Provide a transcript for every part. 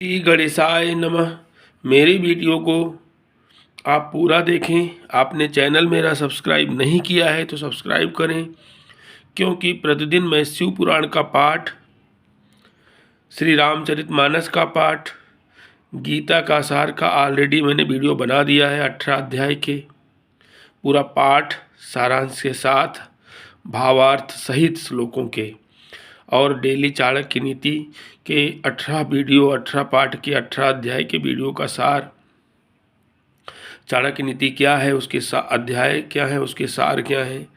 श्री गणेशाय नमः। मेरी वीडियो को आप पूरा देखें। आपने चैनल मेरा सब्सक्राइब नहीं किया है तो सब्सक्राइब करें, क्योंकि प्रतिदिन मैं शिव पुराण का पाठ, श्री रामचरितमानस का पाठ, गीता का सार का ऑलरेडी मैंने वीडियो बना दिया है 18 अध्याय के पूरा पाठ सारांश के साथ, भावार्थ सहित श्लोकों के, और डेली चाणक्य नीति के 18 वीडियो, 18 पाठ के 18 अध्याय के वीडियो का सार, चाणक्य नीति क्या है, उसके अध्याय क्या है, उसके सार क्या है।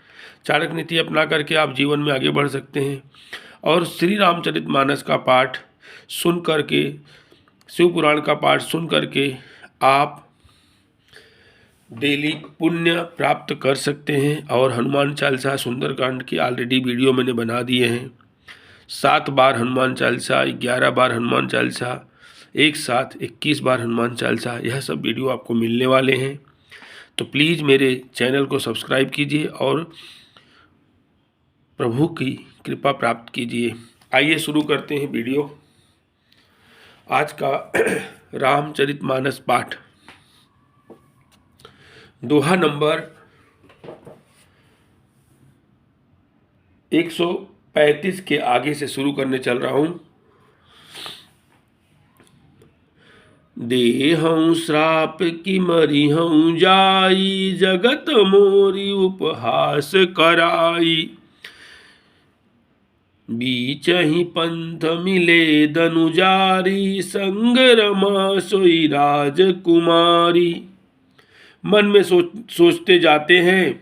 चाणक्य नीति अपना करके आप जीवन में आगे बढ़ सकते हैं। और श्री रामचरितमानस का पाठ सुन करके, शिव पुराण का पाठ सुन करके आप डेली पुण्य प्राप्त कर सकते हैं। और हनुमान चालीसा, सुंदरकांड की ऑलरेडी वीडियो मैंने बना दिए हैं। 7 बार हनुमान चालीसा, 11 बार हनुमान चालीसा, एक साथ 21 बार हनुमान चालीसा, यह सब वीडियो आपको मिलने वाले हैं। तो प्लीज़ मेरे चैनल को सब्सक्राइब कीजिए और प्रभु की कृपा प्राप्त कीजिए। आइए शुरू करते हैं वीडियो आज का रामचरितमानस पाठ। दोहा नंबर 135 के आगे से शुरू करने चल रहा हूँ। देहऊँ श्राप की मरिहऊँ जाई, जगत मोरी उपहास कराई। बीच ही पंथ मिले दनुजारी, संग रमा सोई राजकुमारी। मन में सोचते जाते हैं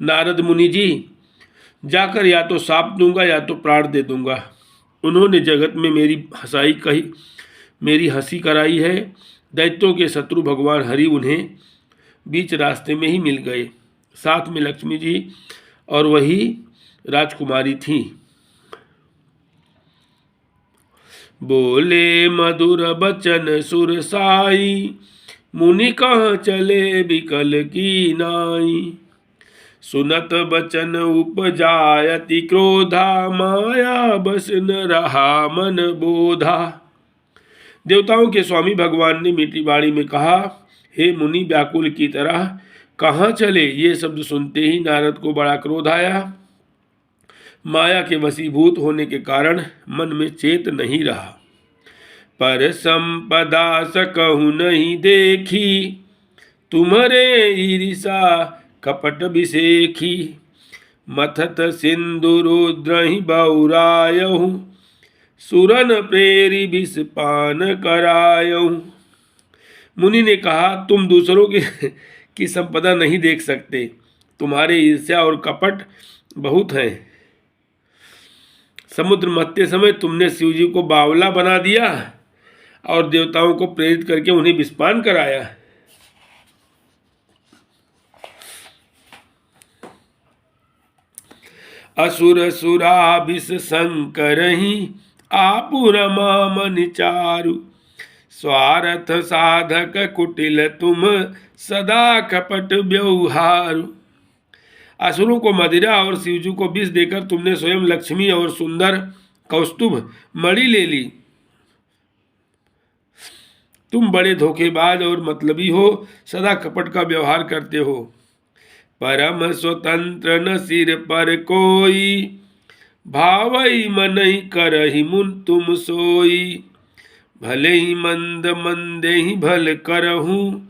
नारद मुनि जी, जाकर या तो शाप दूंगा या तो प्राण दे दूंगा। उन्होंने जगत में मेरी हंसी कराई है। दैत्यों के शत्रु भगवान हरि उन्हें बीच रास्ते में ही मिल गए। साथ में लक्ष्मी जी और वही राजकुमारी थी। बोले मधुर बचन सुरसाई, मुनि कहाँ चले बिकल की नाई। सुनत बचन उपजायति क्रोधा, माया बस न रहा मन बोधा। देवताओं के स्वामी भगवान ने मीठी वाणी में कहा, हे मुनि, व्याकुल की तरह कहाँ चले। ये शब्द सुनते ही नारद को बड़ा क्रोध आया। माया के वशीभूत होने के कारण मन में चेत नहीं रहा। पर संपदा सकहु नहीं देखी, तुम्हारे ईर्षा कपट विसेखी। मथत सिंधु रुद्रहि बौरायहु, सुरन प्रेरी विष पान करायहु। मुनि ने कहा, तुम दूसरों की संपदा नहीं देख सकते, तुम्हारे ईर्ष्या और कपट बहुत हैं। समुद्र मथते समय तुमने शिव जी को बावला बना दिया और देवताओं को प्रेरित करके उन्हें विषपान कराया। असुर सुरा विष संकरहि, आपु रमा मन चारु। स्वार्थ साधक कुटिल तुम, सदा कपट व्यवहारु। असुरों को मदिरा और शिवजी को विष देकर तुमने स्वयं लक्ष्मी और सुंदर कौस्तुभ मणि ले ली। तुम बड़े धोखेबाज और मतलबी हो, सदा कपट का व्यवहार करते हो। परम स्वतंत्र न सिर पर कोई, भावई मनहि करहि मुन तुम सोई। भले ही मंद मंदे ही भल करहूँ,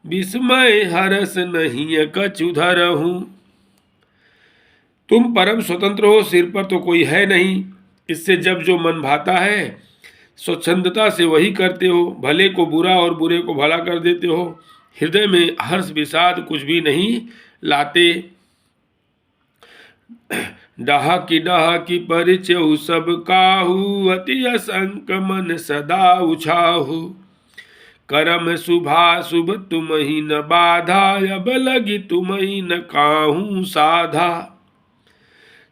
विस्मय हरस नहीं कछु धरहूँ। तुम परम स्वतंत्र हो, सिर पर तो कोई है नहीं, इससे जब जो मन भाता है स्वच्छंदता से वही करते हो। भले को बुरा और बुरे को भला कर देते हो। हृदय में हर्ष विषाद कुछ भी नहीं लाते। डाह की परिचय सब काहू, अति असंक मन सदा उछाहू। करम शुभाशुभ तुम ही न बाधा, अब लगी तुम ही न काहू साधा।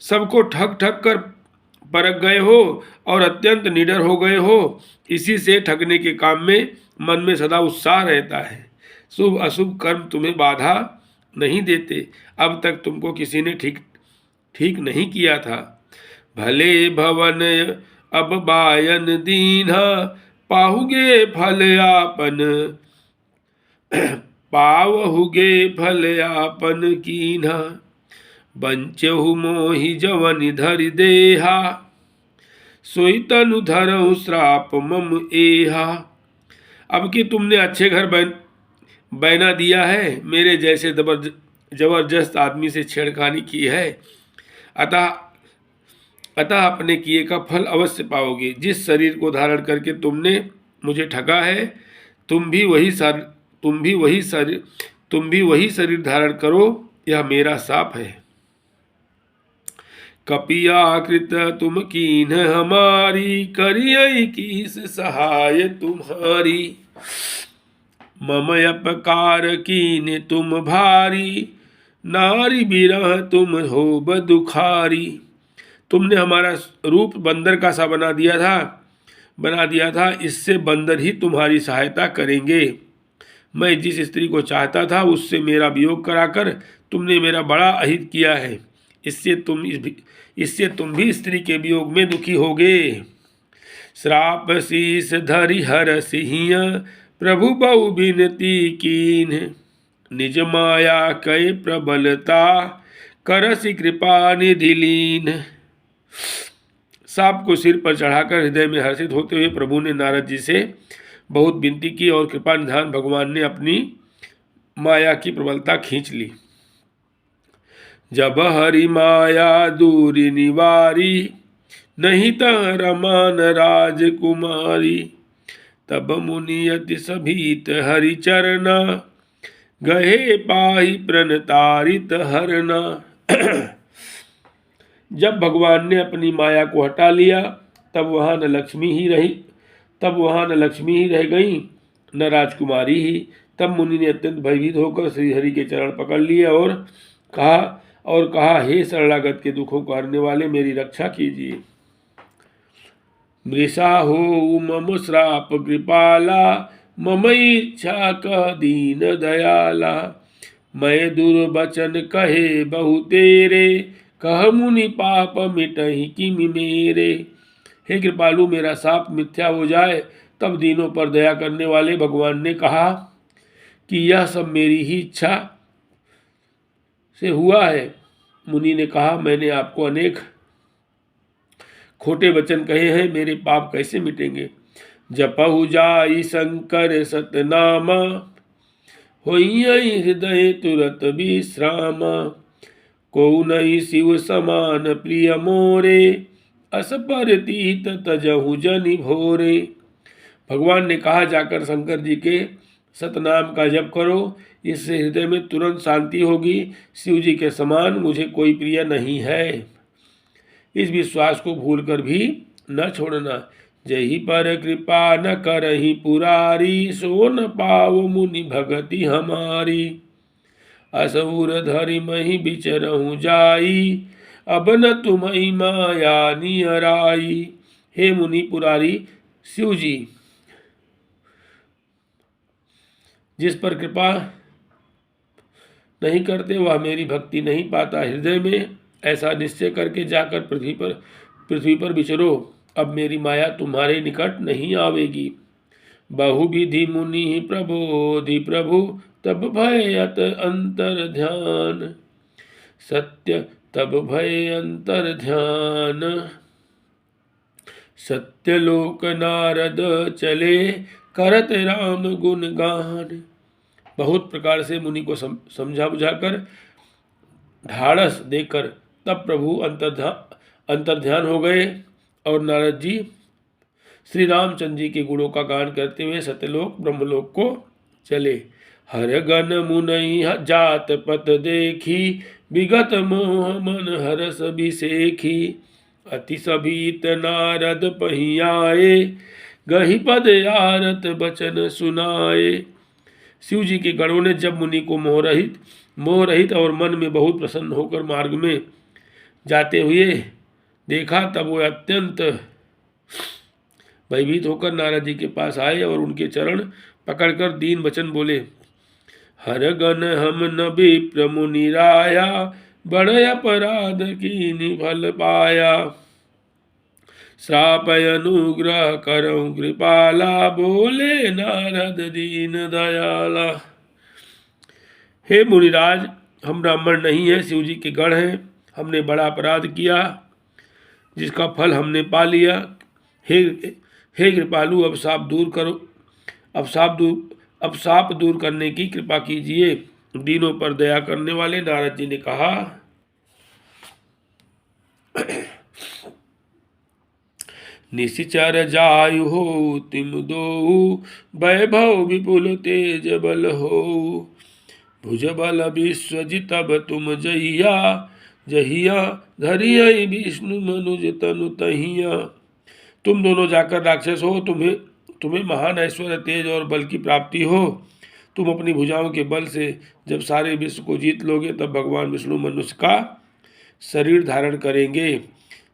सबको ठग ठग कर परख गए हो और अत्यंत निडर हो गए हो। इसी से ठगने के काम में मन में सदा उत्साह रहता है। शुभ अशुभ कर्म तुम्हें बाधा नहीं देते। अब तक तुमको किसी ने ठीक नहीं किया था। भले भवन अब बायन दीन्हा, पाहुगे फल आपन पावहुगे फल आपन कीन्हा, बंचहु मोहि जवन धरि देहा, सोई तनु धरहु श्राप मम एहा। अब कि तुमने अच्छे घर बना दिया है, मेरे जैसे जबरदस्त आदमी से छेड़खानी की है, अतः अतः अपने किए का फल अवश्य पाओगे। जिस शरीर को धारण करके तुमने मुझे ठगा है, तुम भी वही शरीर धारण करो, यह मेरा शाप है। कपियाकृत तुम कीन हमारी, करियै कीस सहाय तुम्हारी। मम अपकार कीन तुम भारी, नारी बिरह तुम हो बदुखारी। तुमने हमारा रूप बंदर का सा बना दिया था, इससे बंदर ही तुम्हारी सहायता करेंगे। मैं जिस स्त्री को चाहता था उससे मेरा वियोग कराकर तुमने मेरा बड़ा अहित किया है, इससे तुम भी स्त्री के वियोग में दुखी होगे। श्राप शीस धरि हर सिंह, प्रभु बहु बिनती कीन। निज माया कै प्रबलता, करसि कृपा निधि लीन। सांप को सिर पर चढ़ाकर हृदय में हर्षित होते हुए प्रभु ने नारद जी से बहुत विनती की और कृपा निधान भगवान ने अपनी माया की प्रबलता खींच ली। जब हरि माया दूरी निवारी, नहीं त रमान राजकुमारी। तब मुनि अति सभीत हरि चरना, गहे पाहि प्रणतारित हरना। जब भगवान ने अपनी माया को हटा लिया, तब वहाँ न लक्ष्मी ही रह गई, न राजकुमारी ही। तब मुनि ने अत्यंत भयभीत होकर श्री हरि के चरण पकड़ लिए और कहा, हे शरणागत के दुखों को हरने वाले, मेरी रक्षा कीजिए। मृषा हो मम श्राप कृपाला, मम इच्छा कह दीन दयाला। मैं दुर्वचन कहे बहु तेरे, कह मुनि पाप मिटहि किमि मेरे। हे कृपालु, मेरा शाप मिथ्या हो जाए तब दीनों पर दया करने वाले भगवान ने कहा कि यह सब मेरी ही इच्छा से हुआ है। मुनि ने कहा, मैंने आपको अनेक खोटे वचन कहे हैं, मेरे पाप कैसे मिटेंगे। जपहु जाई शंकर सतनामा, होइयै हृदय तुरत विश्रामा। को नहीं शिव समान प्रिय मोरे, अस पर तीत तजहु जनि भोरे। भगवान ने कहा, जाकर शंकर जी के सतनाम का जप करो, इससे हृदय में तुरंत शांति होगी। शिव जी के समान मुझे कोई प्रिय नहीं है। इस विश्वास को भूलकर भी न छोड़ना। जही पर कृपा न करहि पुरारी, सो न पाव मुनि भगति हमारी। असुर धरि मही बिचरहु जाई, अब न तुम्हि माया नियराई। हे मुनि पुरारी शिव जी, जिस पर कृपा नहीं करते वह मेरी भक्ति नहीं पाता। हृदय में ऐसा निश्चय करके जाकर पृथ्वी पर विचरो, अब मेरी माया तुम्हारे निकट नहीं आवेगी। बहुविधि मुनि प्रबोधि प्रभु, तब भयत अंतर ध्यान। सत्य तब भय अंतर ध्यान, सत्यलोक नारद चले, करत राम गुण गान। बहुत प्रकार से मुनि को समझा बुझाकर ढाढ़स देकर तब प्रभु अंतर्ध्यान हो गए और नारद जी श्री रामचंद्र जी के गुणों का गान करते हुए सत्यलोक ब्रह्मलोक को चले। हर गण मुनई जात पत देखी, विगत मोह मन हरस बिसेखी। अति सभीत नारद पहियाए, गही पद आरत बचन सुनाए। शिव जी के गणों ने जब मुनि को मोह रहित और मन में बहुत प्रसन्न होकर मार्ग में जाते हुए देखा, तब वो अत्यंत भयभीत होकर नारद जी के पास आए और उनके चरण पकड़कर दीन वचन बोले। हर गण हम न विप्र मुनि राया, बड़ अपराध कीनि फल पाया। श्रापय अनुग्रह करऊं कृपाला, बोले नारद दीन दयाला। हे मुनिराज, हम ब्राह्मण नहीं हैं, शिव जी के गण हैं। हमने बड़ा अपराध किया जिसका फल हमने पा लिया। हे कृपालु, अब शाप दूर करो, अब शाप दूर करने की कृपा कीजिए। दीनों पर दया करने वाले नारद जी ने कहा, निशिचर जायु हो तिम दो, वैभव विपुल तेज बल हो। भुज बल विश्वजितब तुम जहिया, जहिया धरिय विष्णु मनुज तनु तहिया। तुम दोनों जाकर राक्षस हो, तुम्हें महान ऐश्वर्य, तेज और बल की प्राप्ति हो। तुम अपनी भुजाओं के बल से जब सारे विश्व को जीत लोगे, तब भगवान विष्णु मनुष्य का शरीर धारण करेंगे।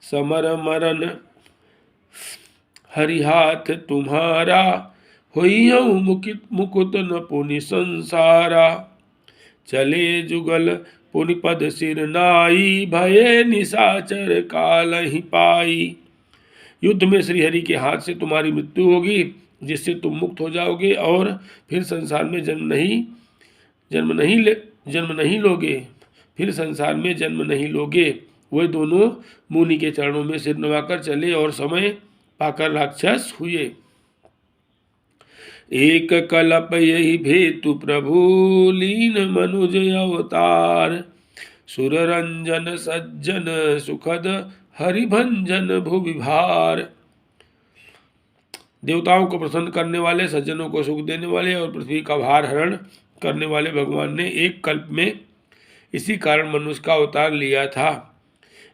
समर मरण हरिहाथ तुम्हारा, होइयऊ मुकुत न पुनि संसारा। चले जुगल पुनि पद सिर नाई, भये निशाचर काल ही पाई। युद्ध में श्रीहरि के हाथ से तुम्हारी मृत्यु होगी, जिससे तुम मुक्त हो जाओगे और फिर संसार में जन्म नहीं लोगे। फिर संसार में जन्म नहीं लोगे। वे दोनों मुनि के चरणों में सिर नवाकर चले और समय पाकर राक्षस हुए। एक कल्प यही भेतु प्रभु, लीन मनुज अवतार। सुर रंजन सज्जन सुखद, हरिभंजन भुविभार। देवताओं को प्रसन्न करने वाले, सज्जनों को सुख देने वाले और पृथ्वी का भार हरण करने वाले भगवान ने एक कल्प में इसी कारण मनुष्य का अवतार लिया था।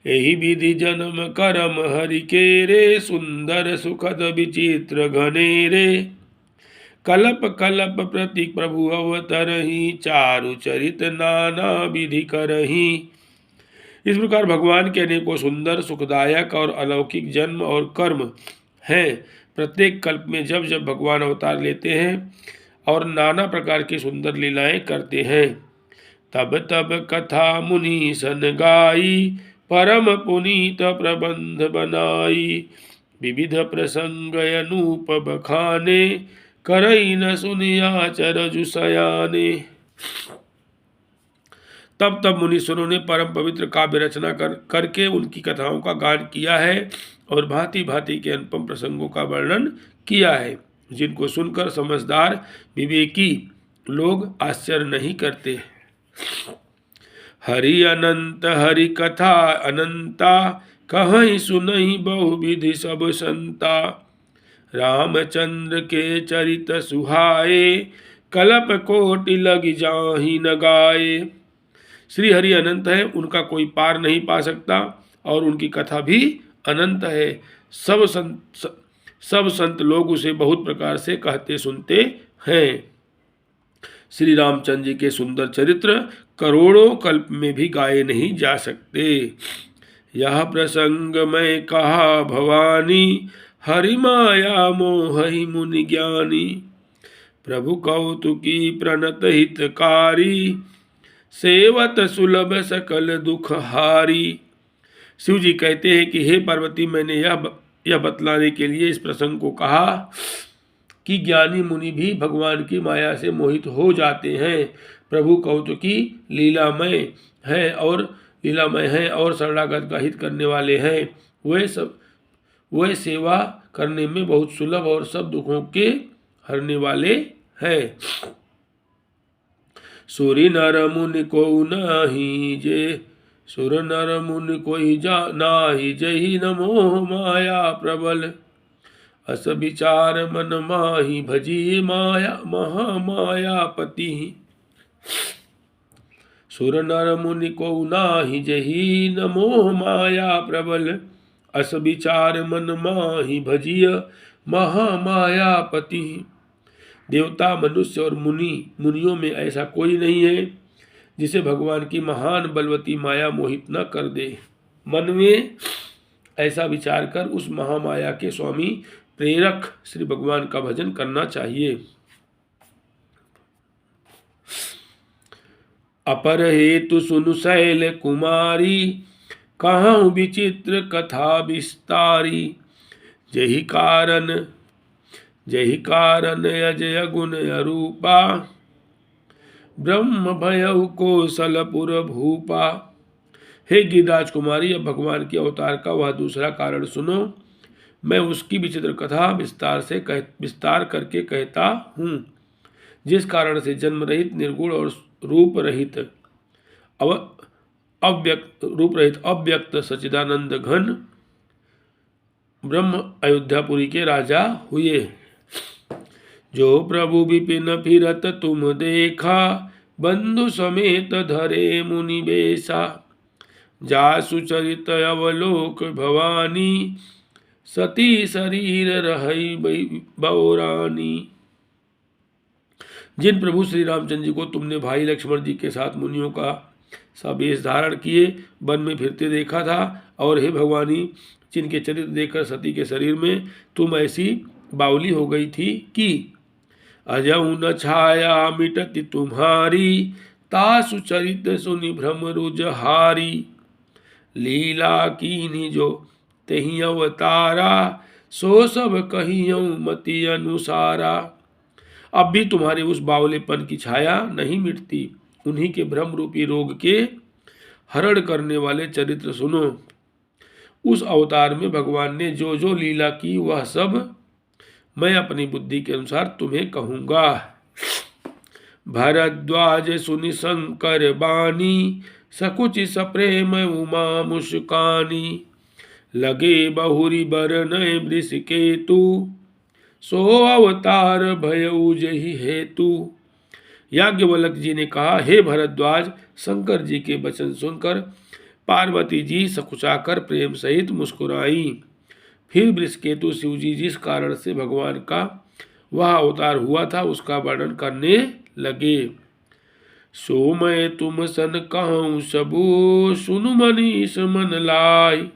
यही विधि जन्म करम हरि के रे, सुंदर सुखद विचित्र घनेरे। कल्प कल्प प्रतीक प्रभु अवतरहि, चारु चरित नाना विधि करहि। इस प्रकार भगवान के अनेकों सुंदर, सुखदायक और अलौकिक जन्म और कर्म हैं। प्रत्येक कल्प में जब जब भगवान अवतार लेते हैं और नाना प्रकार की सुंदर लीलाएं करते हैं, तब तब कथा मुनि सन गाई, परम पुनीत प्रबंध बनाई। विविध प्रसंग अनूप बखाने, करई न सुनिया चरजु सयाने। तब तब मुनीश्वरों ने परम पवित्र काव्य रचना करके उनकी कथाओं का गान किया है और भांति भांति के अनुपम प्रसंगों का वर्णन किया है, जिनको सुनकर समझदार विवेकी लोग आश्चर्य नहीं करते। हरि अनंत हरि कथा अनंता, कहीं सुनहि बहुविधि सब संता। रामचंद्र के चरित सुहाए, कल्प कोटि लग जाहि न गाए। श्री हरि अनंत है, उनका कोई पार नहीं पा सकता और उनकी कथा भी अनंत है। सब संत लोग उसे बहुत प्रकार से कहते सुनते हैं। श्री रामचंद्र जी के सुंदर चरित्र करोड़ों कल्प में भी गाए नहीं जा सकते। यह प्रसंग मैं कहा भवानी, हरि माया मोहि मुनि ज्ञानी। प्रभु कौतुकी प्रणत हितकारी, सेवत सुलभ सकल दुख हारी। शिव जी कहते हैं कि हे पार्वती, मैंने यह बतलाने के लिए इस प्रसंग को कहा कि ज्ञानी मुनि भी भगवान की माया से मोहित हो जाते हैं। प्रभु कौतुकी लीलामय हैं और शरणागत का हित करने वाले हैं। वे सेवा करने में बहुत सुलभ और सब दुखों के हरने वाले हैं। सुरी नर मुनि को नाही जे, सुर नर मुनि कोई जा नाही जही, न मोह माया प्रबल। अस विचार मन माही, भजी माया महामायापति। सुर नर मुनि को नाही जही, न मोह माया प्रबल। अस विचार मन माही, भजिय महामायापति। देवता, मनुष्य और मुनियों में ऐसा कोई नहीं है जिसे भगवान की महान बलवती माया मोहित न कर दे। मन में ऐसा विचार कर उस महामाया के स्वामी प्रेरक श्री भगवान का भजन करना चाहिए। अपर हेतु सुनु शैल कुमारी, कहाँ विचित्र कथा विस्तारी। जहि कारण अजय गुण अरूपा, ब्रह्म भयउ कोसलपुर भूपा। हे गिरिराज कुमारी, अब भगवान के अवतार का वह दूसरा कारण सुनो। मैं उसकी विचित्र कथा विस्तार करके कहता हूँ, जिस कारण से जन्म रहित, निर्गुण और रूप रहित अव्यक्त सच्चिदानंद घन ब्रह्म अयोध्यापुरी के राजा हुए। जो प्रभु विपिन फिरत तुम देखा, बंधु समेत धरे मुनि बेसा। जासु चरित अवलोक भवानी, सती शरीर रहई बौरानी। जिन प्रभु श्री रामचंद्र जी को तुमने भाई लक्ष्मण जी के साथ मुनियों का सा वेश धारण किए वन में फिरते देखा था, और हे भगवानी, जिनके चरित्र देखकर सती के शरीर में तुम ऐसी बावली हो गई थी कि अजऊ न छाया मिटती तुम्हारी, तासु चरित सुनि भ्रम रुजहारी। लीला कीन्ही जो तेहि अवतारा, सो सब कहियौ मति अनुसारा। अब भी तुम्हारे उस बावलेपन की छाया नहीं मिटती। उन्हीं के भ्रम रूपी रोग के हरण करने वाले चरित्र सुनो। उस अवतार में भगवान ने जो जो लीला की, वह सब मैं अपनी बुद्धि के अनुसार तुम्हें कहूँगा। भरद्वाज सुनि शंकर बानी, सकुच सप्रेम उमा मुस्कानी। लगे बहुरी बरनय वृषकेतु, सो अवतार भयउ जहि हेतु। याज्ञवल्क्य जी ने कहा, हे भरद्वाज, शंकर जी के वचन सुनकर पार्वती जी सकुचाकर प्रेम सहित मुस्कुराई। फिर वृषकेतु शिव जी जिस कारण से भगवान का वह अवतार हुआ था, उसका वर्णन करने लगे। सो मैं तुम सन कहूँ सबू, सुनु मनीष मन लाई।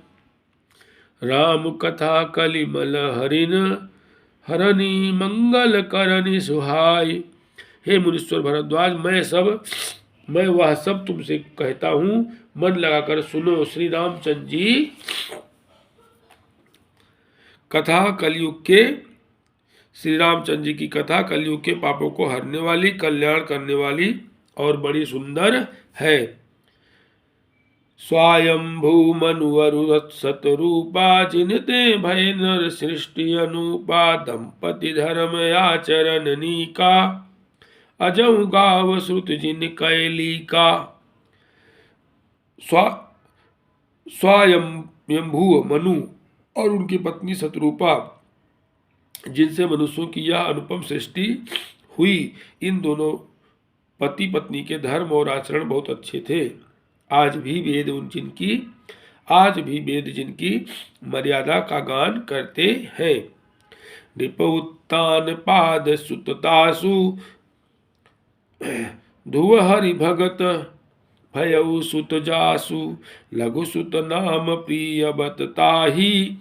राम कथा कलिमल हरनि, मंगल करनि सुहाई। हे मुनीश्वर भरद्वाज, मैं वह सब तुमसे कहता हूँ, मन लगाकर सुनो। श्री रामचंद्र जी कथा कलयुग के श्री रामचंद्र जी की कथा कलयुग के पापों को हरने वाली, कल्याण करने वाली और बड़ी सुंदर है। स्वायंभू मनुवरु सतरूपा, जिनते भय नर सृष्टि अनुपा। दंपति धर्म आचरण नीका, अजऊ गाव श्रुत जिन कैलिका। स्वायंभू मनु और उनकी पत्नी शतरूपा, जिनसे मनुष्यों की यह अनुपम सृष्टि हुई, इन दोनों पति पत्नी के धर्म और आचरण बहुत अच्छे थे। आज भी वेद जिनकी मर्यादा का गान करते हैं। नृपोत्तान पाद सुततासु, धुव हरि भगत भयउ सुत जासु। लघु सुत नाम प्रिय बत ताही,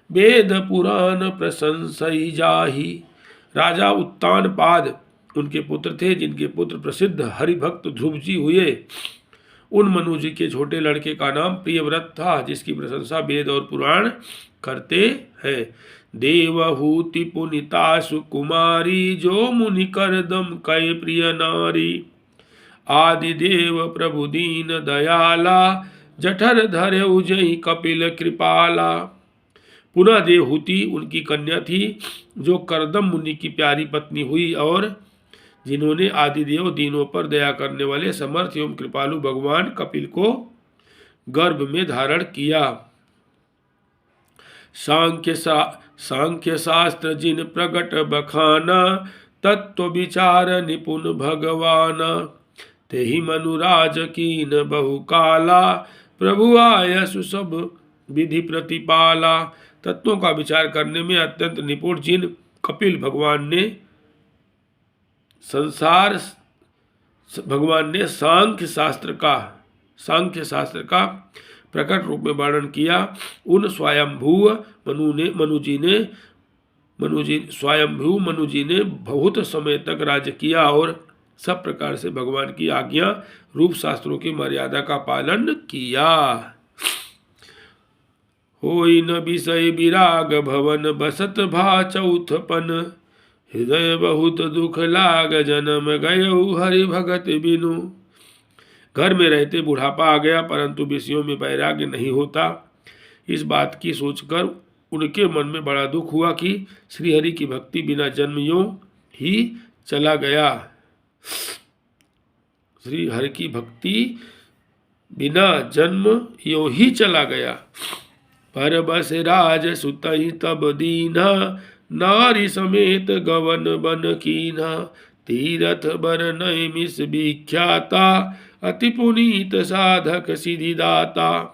वेद पुराण प्रशंसई जाही। राजा उत्तान पाद उनके पुत्र थे, जिनके पुत्र प्रसिद्ध हरिभक्त ध्रुव जी हुए। उन मनु जी के छोटे लड़के का नाम प्रियव्रत था, जिसकी प्रशंसा वेद और पुराण करते हैं। देवहूति पुनितासु कुमारी, जो मुनि करदम कै प्रिय नारी। आदि देव प्रभु दीन दयाला, जठर धरे उजई कपिल कृपाला। पुनः देवहूति उनकी कन्या थी, जो करदम मुनि की प्यारी पत्नी हुई, और जिन्होंने आदिदेव दीनों पर दया करने वाले समर्थ एवं कृपालु भगवान कपिल को गर्भ में धारण किया। सांख्य शास्त्र जिन प्रगट बखाना, तत्व विचार निपुण भगवाना। तेहि मनुराज कीन बहुकाला, प्रभु आयसु सब विधि प्रतिपाला। तत्वों का विचार करने में अत्यंत निपुण जिन कपिल भगवान ने सांख्य शास्त्र का प्रकट रूप में वर्णन किया, उन स्वयंभू मनु जी ने बहुत समय तक राज्य किया और सब प्रकार से भगवान की आज्ञा रूप शास्त्रों की मर्यादा का पालन किया। होई न विषय विराग भवन बसत भा चौथपन। हृदय बहुत दुख लाग जन्म गयऊ हरि भगत बिनु। घर में रहते बुढ़ापा आ गया परंतु विषयों में वैराग्य नहीं होता। इस बात की सोचकर उनके मन में बड़ा दुख हुआ कि श्रीहरि की भक्ति बिना जन्म यूं ही चला गया। श्री हरि की भक्ति बिना जन्म यूं ही चला गया। पर बस राज सुतहि तब दीना नारी समेत गवन बन कीना। तीरथ बर नैमिष विख्याता अति पुनीत साधक सिद्धिदाता।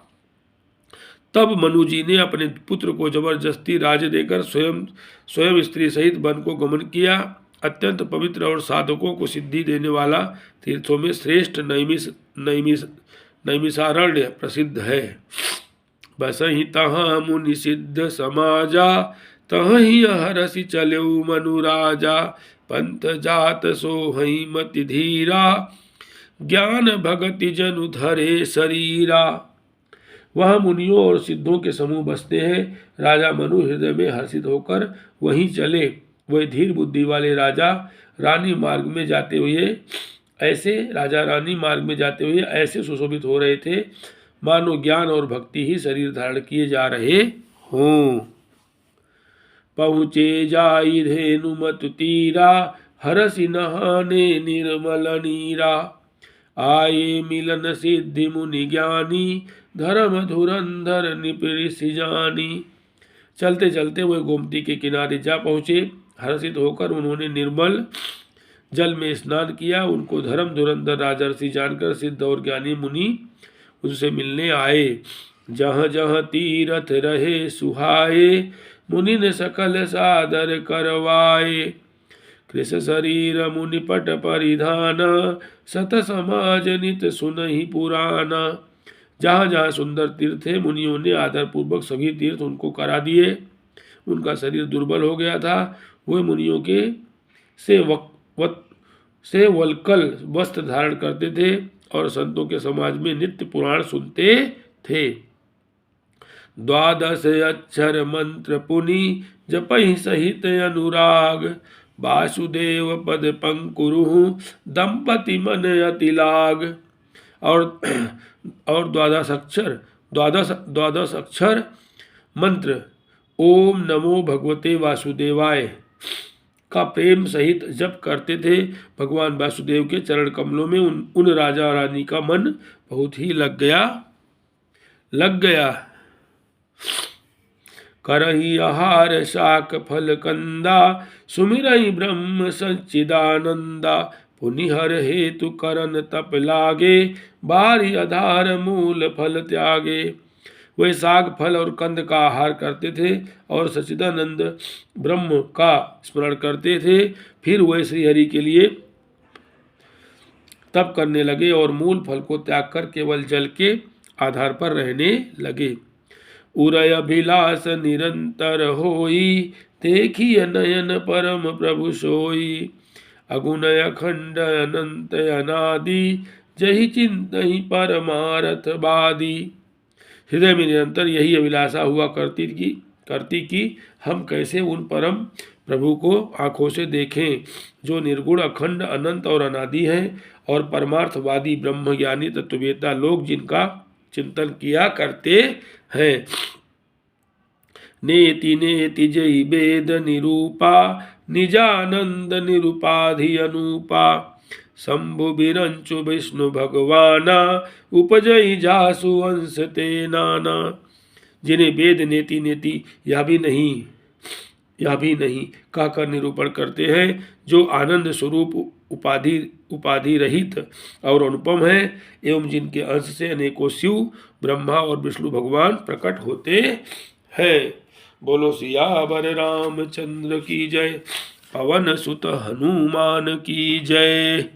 तब मनु जी ने अपने पुत्र को जबरदस्ती राज्य देकर स्वयं स्त्री सहित वन को गमन किया। अत्यंत पवित्र और साधकों को सिद्धि देने वाला तीर्थों में श्रेष्ठ नैमिषारण्य प्रसिद्ध है। बसहि तहाँ मुनि सिद्ध समाजा तहीं हरसि चलेऊ मनु राजा। पंथ जात सोहई मति धीरा ज्ञान भगति जनु धरे शरीरा। वह मुनियों और सिद्धों के समूह बसते हैं। राजा मनु हृदय में हर्षित होकर वहीं चले। वह धीर बुद्धि वाले राजा रानी मार्ग में जाते हुए ऐसे सुशोभित हो रहे थे मानो ज्ञान और भक्ति ही शरीर धारण किए जा रहे हों। पहुँचे जाई धेनुमत तीरा हरसि नहाने निर्मल नीरा। आये मिलन सिद्धि मुनि ज्ञानी धर्म धुरंधर निपृषि जानी। चलते चलते वह गोमती के किनारे जा पहुँचे। हर्षित होकर उन्होंने निर्मल जल में स्नान किया। उनको धर्म धुरंधर राजर्षि जानकर सिद्ध और ज्ञानी मुनि उनसे मिलने आए। जहाँ जहाँ तीरथ रहे सुहाए मुनि ने सकल सादर करवाए। कृष शरीर मुनि पट परिधान सत समाज नित सुनहि पुराना। जहाँ जहाँ सुंदर तीर्थ थे मुनियों ने आदर पूर्वक सभी तीर्थ उनको करा दिए। उनका शरीर दुर्बल हो गया था। वे मुनियों के से वल्कल वस्त्र धारण करते थे और संतों के समाज में नित्य पुराण सुनते थे। 12 अक्षर मंत्र पुनि जपहि सहित अनुराग। वासुदेव पद पंकुरु दंपति मन अति लाग। और 12 अक्षर मंत्र ओम नमो भगवते वासुदेवाय का प्रेम सहित जप करते थे। भगवान वासुदेव के चरण कमलों में उन राजा रानी का मन बहुत ही लग गया। करही आहार शाक फल कंदा सुमिरहि ब्रह्म सच्चिदानंदा। पुनिहर हेतु करन तप लागे बारी आधार मूल फल त्यागे। वे साग फल और कंद का आहार करते थे और सच्चिदानंद ब्रह्म का स्मरण करते थे। फिर वे श्रीहरि के लिए तप करने लगे और मूल फल को त्याग कर केवल जल के आधार पर रहने लगे। उरय अभिलाष निरंतर होई देखिय नयन परम प्रभु सोई। अगुणय अखंड अनंत अनादि जहि चिंतहि परमारथ बादी। हृदय में निरंतर यही अभिलाषा हुआ करती कि हम कैसे उन परम प्रभु को आँखों से देखें जो निर्गुण अखंड अनंत और अनादि हैं और परमार्थवादी ब्रह्मज्ञानी तत्ववेता लोग जिनका चिंतन किया करते हैं। नेति नेति जय वेद निरूपा निजानंद निरुपाधि अनुपा। शंभु बिरंचु विष्णु भगवाना उपजई जासु अंश ते नाना। जिन्हें वेद नेति नेति यह भी नहीं कहकर निरूपण करते हैं, जो आनंद स्वरूप उपाधि रहित और अनुपम है एवं जिनके अंश से अनेकों शिव ब्रह्मा और विष्णु भगवान प्रकट होते हैं। बोलो सियावर रामचंद्र की जय। पवन सुत हनुमान की जय।